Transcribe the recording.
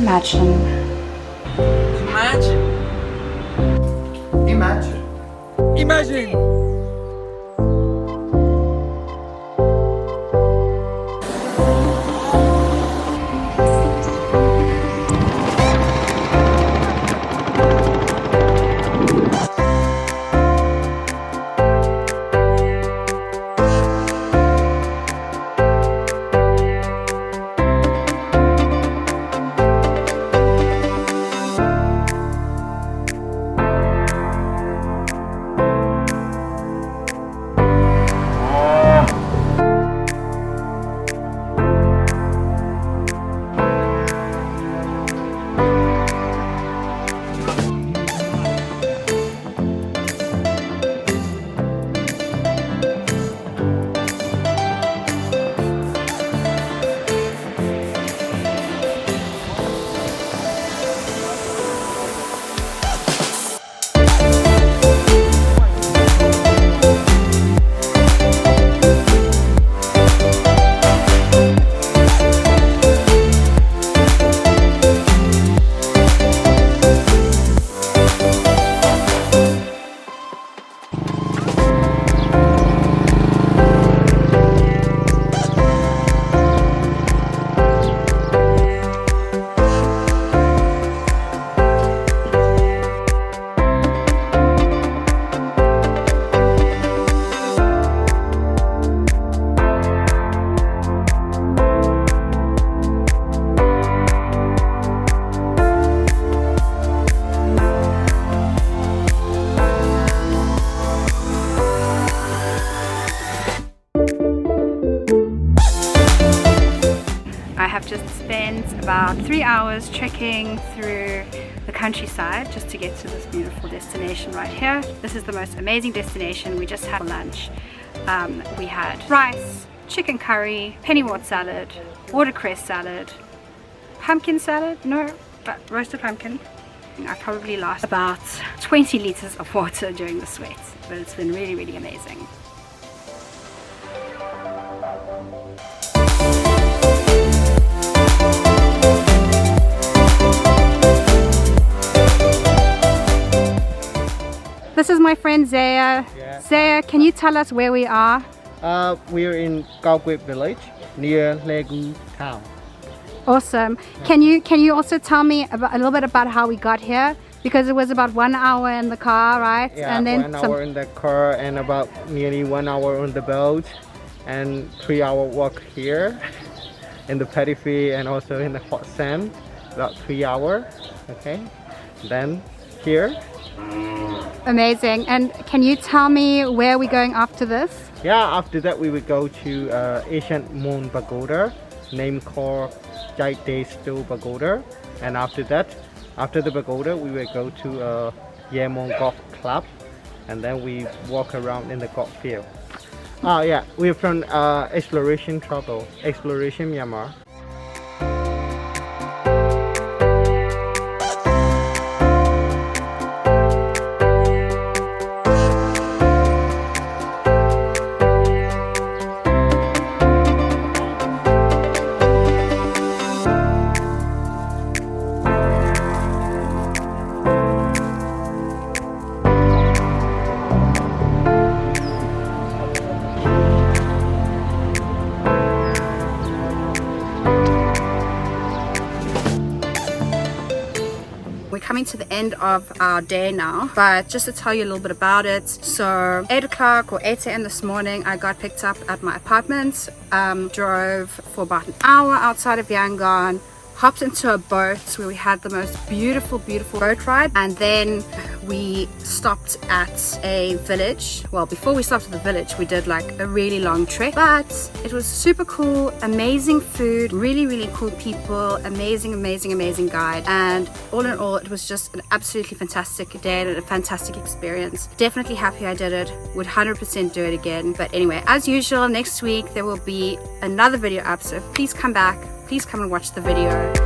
Imagine. Imagine. Imagine. Imagine. I have just spent about 3 hours trekking through the countryside just to get to this beautiful destination right here. This is the most amazing destination. We just had lunch. We had rice, chicken curry, pennywort salad, watercress salad, pumpkin salad, no, but roasted pumpkin. I probably lost about 20 liters of water during the sweat, but it's been really, really amazing. This is my friend Zayar. Yeah. Zayar, can you tell us where we are? We're in Yekyaw village near Pazun Taung. Awesome. Can you also tell me a little bit about how we got here? Because it was about 1 hour in the car, right? Yeah, and then 1 hour in the car and about nearly 1 hour on the boat and 3-hour walk here in the paddy field and also in the hot sand, about 3 hours. Okay, then here. Amazing. And can you tell me where we're going after this? Yeah, after that we will go to ancient moon pagoda, name called Yekyaw pagoda, and after that, after the pagoda, we will go to YANGON golf club, and then we walk around in the golf field. Oh yeah, we're from Exploration Travel, Exploration Myanmar. We're coming to the end of our day now, but just to tell you a little bit about it. So 8 o'clock or 8 a.m. this morning, I got picked up at my apartment, drove for about an hour outside of Yangon, hopped into a boat where we had the most beautiful boat ride, and then we stopped at a village. Well, before we stopped at the village, we did like a really long trek, but it was super cool, amazing food, really cool people, amazing guide, and all in all, it was just an absolutely fantastic day and a fantastic experience. Definitely happy I did it, would 100% do it again. But anyway, as usual, next week there will be another video up, so please come back. Please come and watch the video.